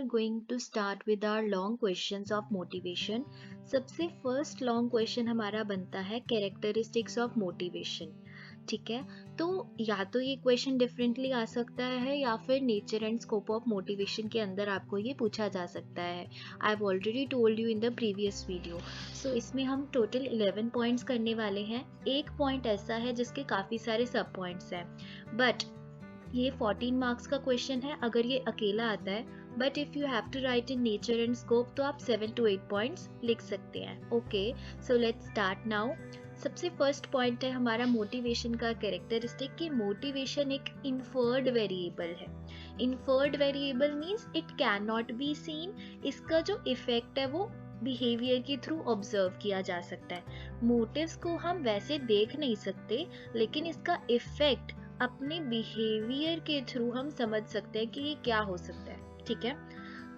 going to start with our long questions of motivation. सबसे first long question हमारा बनता है कैरेक्टरिस्टिक्स ऑफ मोटिवेशन. ठीक है, तो या तो ये क्वेश्चन डिफरेंटली आ सकता है या फिर nature and scope of motivation के अंदर आपको ये पूछा जा सकता है. I have already told you in the previous video. So इसमें हम टोटल 11 पॉइंट्स करने वाले हैं. एक पॉइंट ऐसा है जिसके काफ़ी सारे सब पॉइंट्स हैं, बट ये 14 मार्क्स का क्वेश्चन है अगर ये अकेला आता है. But if you have to write in nature and scope तो आप 7 to 8 पॉइंट्स लिख सकते हैं. Okay, so let's start now. सबसे फर्स्ट पॉइंट है हमारा मोटिवेशन का कैरेक्टरिस्टिक कि मोटिवेशन एक इन्फर्ड वेरिएबल है. Inferred variable means it can not be seen. इसका जो इफेक्ट है वो बिहेवियर के थ्रू ऑब्जर्व किया जा सकता है. मोटिव्स को हम वैसे देख नहीं सकते, लेकिन इसका इफेक्ट अपने बिहेवियर के थ्रू हम समझ सकते हैं कि ये क्या हो सकता है. ठीक है,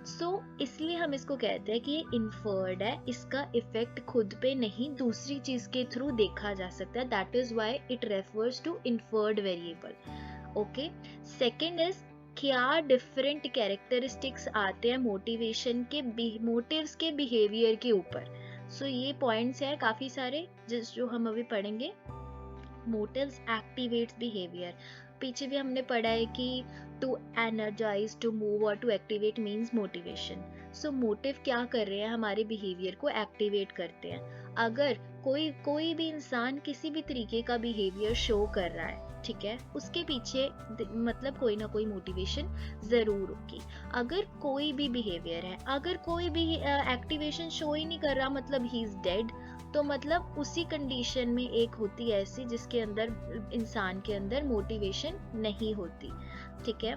सो इसलिए हम इसको कहते हैं कि ये इन्फर्ड है. इसका इफेक्ट खुद पे नहीं दूसरी चीज के थ्रू देखा जा सकता है. That is why it refers to inferred variable. Okay, second is क्या डिफरेंट कैरेक्टरिस्टिक्स आते हैं मोटिवेशन के मोटिव्स के बिहेवियर के ऊपर. सो ये पॉइंट्स हैं काफी सारे जो हम अभी पढ़ेंगे. Motives activates behaviour. पीछे भी हमने पढ़ा है कि टू एनर्जाइज, टू मूव और to activate means motivation. So motive क्या कर रहे हैं, हमारे बिहेवियर को एक्टिवेट करते हैं. अगर कोई भी इंसान किसी भी तरीके का बिहेवियर शो कर रहा है, ठीक है, उसके पीछे मतलब कोई ना कोई मोटिवेशन जरूर होगी. अगर कोई भी बिहेवियर है, अगर कोई भी एक्टिवेशन शो ही नहीं कर रहा, मतलब ही इज डेड, तो मतलब उसी कंडीशन में एक होती है ऐसी जिसके अंदर इंसान के अंदर मोटिवेशन नहीं होती. ठीक है,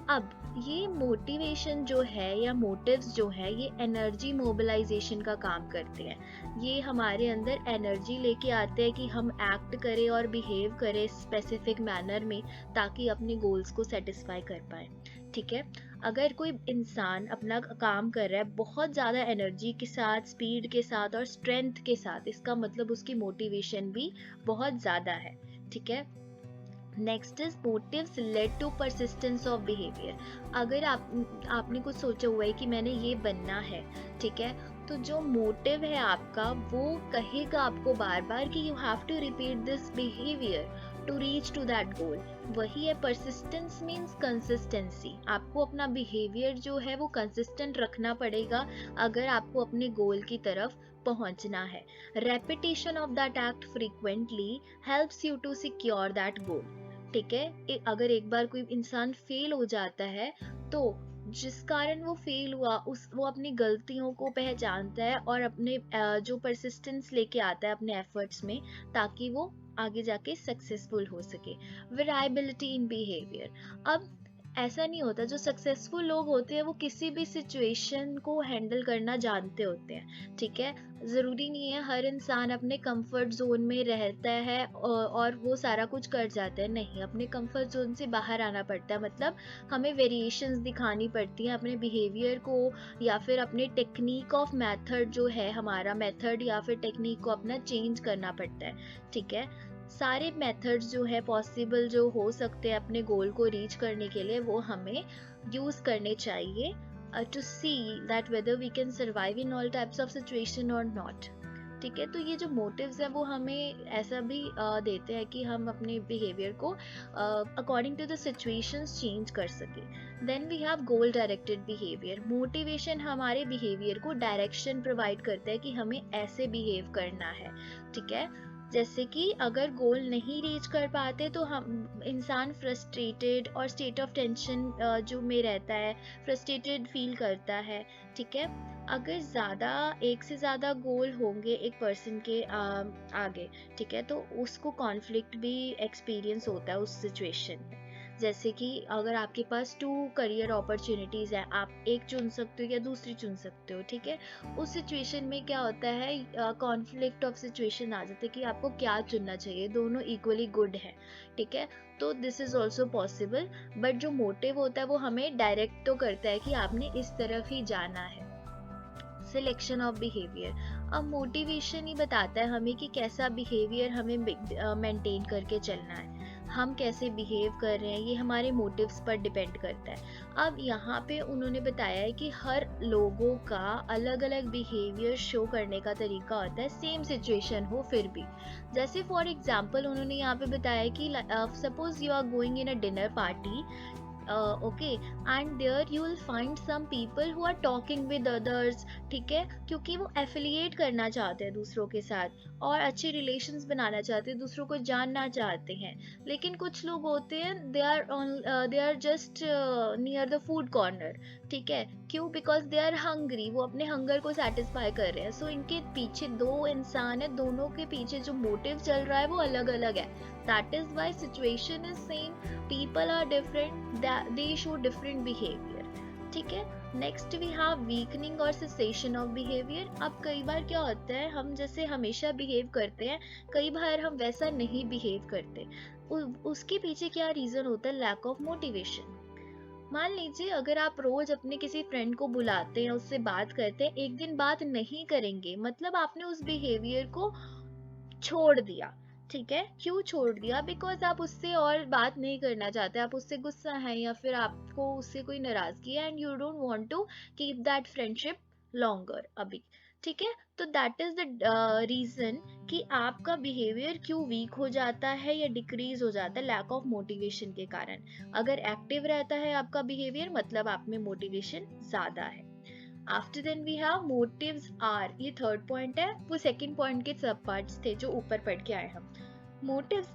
अब ये मोटिवेशन जो है या मोटिव्स जो है ये एनर्जी मोबिलाइजेशन का काम करते हैं. ये हमारे अंदर एनर्जी लेके आते हैं कि हम एक्ट करें और बिहेव करें स्पेसिफिक मैनर में ताकि अपने गोल्स को सेटिस्फाई कर पाए. ठीक है, अगर कोई इंसान अपना काम कर रहा है बहुत ज़्यादा एनर्जी के साथ, स्पीड के साथ और स्ट्रेंथ के साथ, इसका मतलब उसकी मोटिवेशन भी बहुत ज़्यादा है. ठीक है, next is motives led to persistence of behaviour. अगर आपने कुछ सोचा हुआ है कि मैंने ये बनना है, ठीक है, तो जो मोटिव है आपका वो कहेगा आपको बार बार कि you have to repeat this behaviour to reach to that goal. वही है परसिस्टेंस मीन्स कंसिस्टेंसी. आपको अपना बिहेवियर जो है वो कंसिस्टेंट रखना पड़ेगा अगर आपको अपने गोल की तरफ पहुंचना है. Repetition of that act frequently helps you to secure that goal. ठीक है, अगर एक बार कोई इंसान फेल हो जाता है तो जिस कारण वो फेल हुआ वो अपनी गलतियों को पहचानता है और अपने जो परसिस्टेंस लेके आता है अपने एफर्ट्स में ताकि वो आगे जाके सक्सेसफुल हो सके. Variability in behaviour. अब ऐसा नहीं होता, जो सक्सेसफुल लोग होते हैं वो किसी भी सिचुएशन को हैंडल करना जानते होते हैं. ठीक है, ज़रूरी नहीं है हर इंसान अपने कंफर्ट जोन में रहता है और वो सारा कुछ कर जाता है. नहीं, अपने कंफर्ट जोन से बाहर आना पड़ता है. मतलब हमें वेरिएशंस दिखानी पड़ती हैं अपने बिहेवियर को या फिर अपने टेक्निक ऑफ मेथड जो है हमारा मेथड या फिर टेक्निक को अपना चेंज करना पड़ता है. ठीक है, सारे मेथड्स जो है पॉसिबल जो हो सकते हैं अपने गोल को रीच करने के लिए वो हमें यूज करने चाहिए to see that whether we can survive in all types of situation और नॉट. ठीक है, तो ये जो मोटिव्स है वो हमें ऐसा भी देते हैं कि हम अपने बिहेवियर को according to the situations change कर सके. Then we have goal directed behaviour. Motivation हमारे बिहेवियर को डायरेक्शन प्रोवाइड करता है कि हमें ऐसे बिहेव करना है. ठीक है, जैसे कि अगर गोल नहीं रीच कर पाते तो हम इंसान फ्रस्ट्रेटेड और स्टेट ऑफ टेंशन जो में रहता है, फ्रस्ट्रेटेड फील करता है. ठीक है, अगर एक से ज़्यादा गोल होंगे एक पर्सन के आगे, ठीक है, तो उसको कॉन्फ्लिक्ट भी एक्सपीरियंस होता है उस सिचुएशन में. जैसे कि अगर आपके पास 2 करियर अपॉर्चुनिटीज़ हैं, आप एक चुन सकते हो या दूसरी चुन सकते हो. ठीक है, उस सिचुएशन में क्या होता है, कॉन्फ्लिक्ट ऑफ सिचुएशन आ जाता है कि आपको क्या चुनना चाहिए, दोनों इक्वली गुड है. ठीक है, तो this is also possible. But जो मोटिव होता है वो हमें डायरेक्ट तो करता है कि आपने इस तरफ ही जाना है. Selection of behaviour. अब मोटिवेशन ही बताता है हमें कि कैसा बिहेवियर हमें मेंटेन करके चलना है. हम कैसे बिहेव कर रहे हैं ये हमारे मोटिव्स पर डिपेंड करता है। अब यहाँ पे उन्होंने बताया है कि हर लोगों का अलग अलग बिहेवियर शो करने का तरीका होता है, सेम सिचुएशन हो फिर भी। जैसे फॉर एग्जाम्पल उन्होंने यहाँ पे बताया कि suppose you are going in a dinner party, okay, and there you will find some people who are talking with others, ठीक है, क्योंकि वो एफिलिएट करना चाहते हैं दूसरों के साथ और अच्छे रिलेशंस बनाना चाहते हैं, दूसरों को जानना चाहते हैं। लेकिन कुछ लोग होते हैं they are just near the food corner, ठीक है, क्यों? बिकॉज दे आर हंग्री, वो अपने हंगर को सेटिस्फाई कर रहे हैं। सो इनके पीछे दो इंसान है, दोनों के पीछे जो मोटिव चल रहा है वो अलग अलग है। That is why situation is same, people are different, they show different behavior, ठीक है। नेक्स्ट वी हैव वीकनिंग और सेसेशन ऑफ बिहेवियर। अब कई बार क्या होता है, हम जैसे हमेशा बिहेव करते हैं, कई बार हम वैसा नहीं बिहेव करते। उसके पीछे क्या रीजन होता है? Lack of motivation. मान लीजिए अगर आप रोज अपने किसी फ्रेंड को बुलाते हैं, उससे बात करते हैं, एक दिन बात नहीं करेंगे, मतलब आपने उस बिहेवियर को छोड़ दिया, ठीक है। क्यों छोड़ दिया? बिकॉज आप उससे और बात नहीं करना चाहते, आप उससे गुस्सा है या फिर आपको उससे कोई नाराजगी है and you don't want to keep that friendship longer अभी, ठीक है। तो दैट इज द रीजन कि आपका बिहेवियर क्यों वीक हो जाता है या डिक्रीज हो जाता है, लैक ऑफ मोटिवेशन के कारण। अगर एक्टिव रहता है आपका बिहेवियर, मतलब आप में मोटिवेशन ज्यादा है। After then we have motives are, ये थर्ड पॉइंट है, वो सेकंड पॉइंट के सब पार्ट्स थे जो ऊपर पढ़ के आए हम। Motives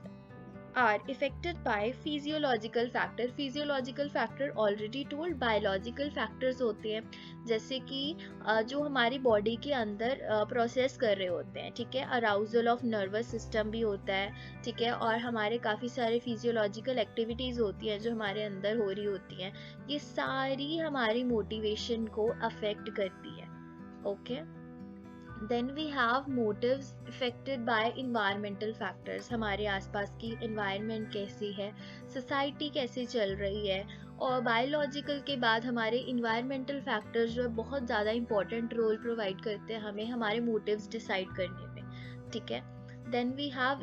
are effected by physiological factor. Physiological factor already told, biological factors होते हैं, जैसे कि जो हमारी बॉडी के अंदर प्रोसेस कर रहे होते हैं, ठीक है। अराउजल ऑफ नर्वस सिस्टम भी होता है, ठीक है, और हमारे काफ़ी सारे फिजियोलॉजिकल एक्टिविटीज़ होती हैं जो हमारे अंदर हो रही होती हैं, ये सारी हमारी मोटिवेशन को अफेक्ट करती है, okay. Then we have motives affected by environmental factors. हमारे आसपास की इन्वायरमेंट कैसी है, सोसाइटी कैसे चल रही है, और बायोलॉजिकल के बाद हमारे इन्वायरमेंटल फैक्टर्स जो है बहुत ज़्यादा इंपॉर्टेंट रोल प्रोवाइड करते हैं हमें हमारे मोटिव्स डिसाइड करने में, ठीक है। देन वी हैव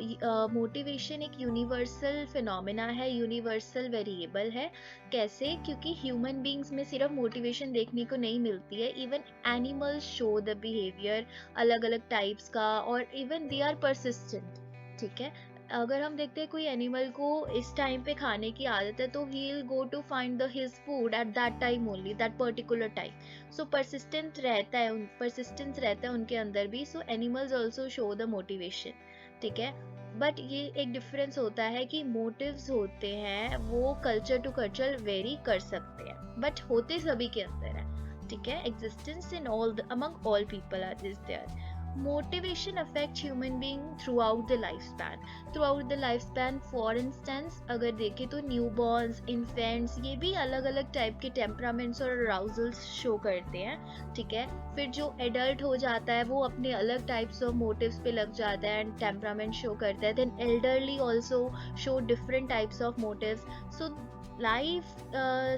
मोटिवेशन एक यूनिवर्सल फिनोमेना है, यूनिवर्सल वेरिएबल है। कैसे? क्योंकि ह्यूमन बींग्स में सिर्फ मोटिवेशन देखने को नहीं मिलती है, even animals show the behaviour अलग अलग टाइप्स का, और इवन दे आर परसिस्टेंट, ठीक है। अगर हम देखते हैं कोई एनिमल को इस टाइम पे खाने की आदत है, तो he will go to find the his food at that time only, that particular time. So persistence रहता है उनके अंदर भी। So animals also show the motivation, ठीक है। बट ये एक डिफरेंस होता है कि मोटिव्स होते हैं वो कल्चर टू कल्चर वेरी कर सकते हैं, बट होते सभी के अंदर है, ठीक है। Existence in all among all people are is there. Motivation affect human being throughout the life span. For instance अगर देखें तो न्यूबॉर्न्स, इन्फेंट्स, ये भी अलग अलग टाइप के टेम्परामेंट्स और अराउजल्स शो करते हैं, ठीक है। फिर जो एडल्ट हो जाता है वो अपने अलग टाइप्स ऑफ मोटिव्स पे लग जाता है एंड टेम्परामेंट शो करता है। Then elderly also show different types of motives. So life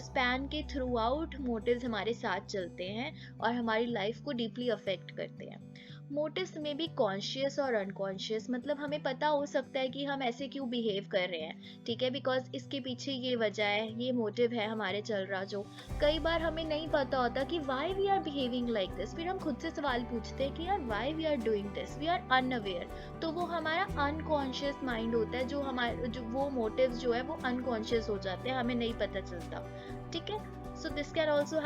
span के थ्रू आउट मोटिव्स हमारे साथ चलते हैं और हमारी लाइफ को डीपली अफेक्ट करते हैं। मोटिव्स में भी कॉन्शियस और अनकॉन्शियस, मतलब हमें पता हो सकता है कि हम ऐसे क्यों बिहेव कर रहे हैं, ठीक है, बिकॉज इसके पीछे ये वजह है, ये मोटिव है हमारे चल रहा। जो कई बार हमें नहीं पता होता कि why we are behaving like this, फिर हम खुद से सवाल पूछते हैं कि यार why we are doing this, we are unaware. तो वो हमारा अनकॉन्शियस माइंड होता है, जो वो मोटिव्स जो है वो अनकॉन्शियस हो जाते हैं, हमें नहीं पता चलता, ठीक है। So this can also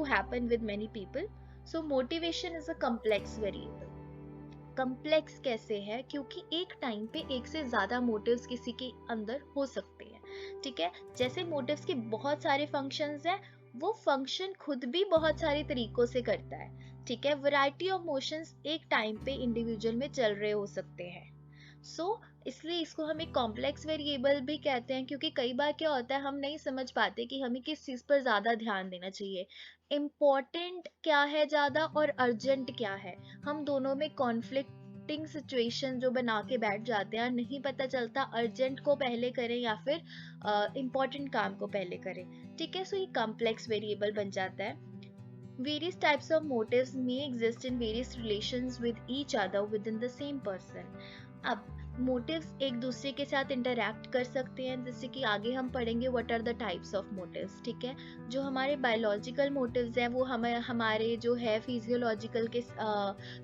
happen with many people. So motivation is a complex variable. Complex कैसे है? क्योंकि एक टाइम पे एक से ज्यादा मोटिव्स किसी के अंदर हो सकते हैं, ठीक है। जैसे मोटिव्स के बहुत सारे फंक्शंस हैं, वो फंक्शन खुद भी बहुत सारे तरीकों से करता है, ठीक है। वैरायटी ऑफ मोशंस एक टाइम पे इंडिविजुअल में चल रहे हो सकते हैं। इसलिए इसको हम एक कॉम्प्लेक्स वेरिएबल भी कहते हैं, क्योंकि कई बार क्या होता है हम नहीं समझ पाते कि हमें किस चीज़ पर ज़्यादा ध्यान देना चाहिए, इम्पोर्टेंट क्या है ज़्यादा और अर्जेंट क्या है। हम दोनों में कॉन्फ्लिक्टिंग सिचुएशन जो बना के बैठ जाते हैं, नहीं पता चलता अर्जेंट को पहले करें या फिर इम्पोर्टेंट काम को पहले करें, ठीक है। सो ये कॉम्प्लेक्स वेरिएबल बन जाता है। Various types of motives may exist in various relations with each other within the same person. अब मोटिव्स एक दूसरे के साथ इंटरैक्ट कर सकते हैं, जैसे कि आगे हम पढ़ेंगे what are the types of motives, ठीक है। जो हमारे बायोलॉजिकल मोटिव्स हैं वो हमारे जो है फिजियोलॉजिकल के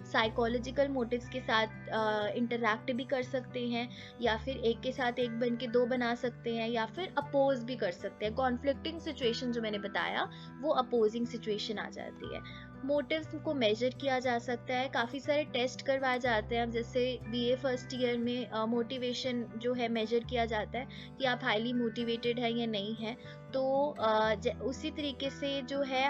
साइकोलॉजिकल मोटिव्स के साथ इंटरैक्ट भी कर सकते हैं, या फिर एक के साथ एक बन के दो बना सकते हैं, या फिर अपोज भी कर सकते हैं। कॉन्फ्लिक्टिंग सिचुएशन जो मैंने बताया वो अपोजिंग सिचुएशन आ जाती है। मोटिव्स को मेजर किया जा सकता है, काफ़ी सारे टेस्ट करवाए जाते हैं। जैसे बीए फर्स्ट ईयर में मोटिवेशन जो है मेजर किया जाता है कि आप हाईली मोटिवेटेड हैं या नहीं हैं। तो उसी तरीके से जो है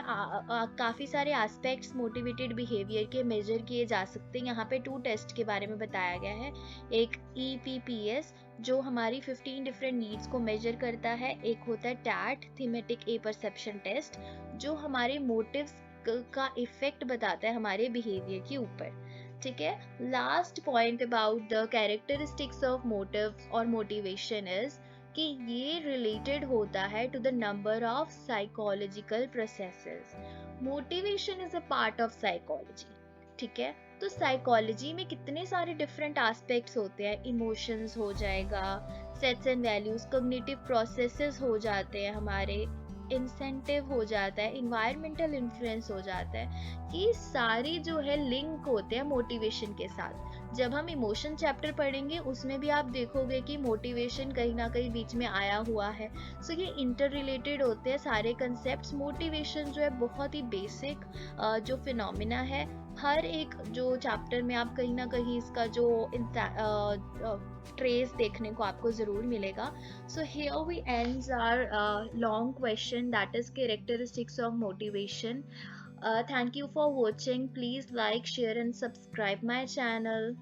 काफ़ी सारे एस्पेक्ट्स मोटिवेटेड बिहेवियर के मेजर किए जा सकते हैं। यहाँ पे 2 टेस्ट के बारे में बताया गया है। एक EPPS जो हमारी 15 डिफरेंट नीड्स को मेजर करता है। एक होता है टैट थीमेटिक ए परसेप्शन टेस्ट जो हमारे मोटिव्स का इफेक्ट बताता है हमारे बिहेवियर के ऊपर, ठीक है। Last point about the characteristics of motives और मोटिवेशन इज कि ये रिलेटेड होता है to the number of psychological processes. Motivation is a part of psychology, ठीक है। तो साइकोलॉजी में कितने सारे डिफरेंट एस्पेक्ट्स होते हैं, इमोशंस हो जाएगा, sets and values, cognitive processes हो जाते हैं हमारे, इंसेंटिव हो जाता है, इन्वायरमेंटल इन्फ्लुएंस हो जाता है। ये सारी जो है लिंक होते हैं मोटिवेशन के साथ। जब हम इमोशन चैप्टर पढ़ेंगे उसमें भी आप देखोगे कि मोटिवेशन कहीं ना कहीं बीच में आया हुआ है। सो ये इंटर रिलेटेड होते हैं सारे कंसेप्ट। मोटिवेशन जो है बहुत ही बेसिक जो फिनोमिना है, हर एक जो चैप्टर में आप कहीं ना कहीं इसका जो ट्रेस देखने को आपको जरूर मिलेगा। So here we ends our long question, that is characteristics of motivation. Thank you for watching. Please like, share and subscribe my channel.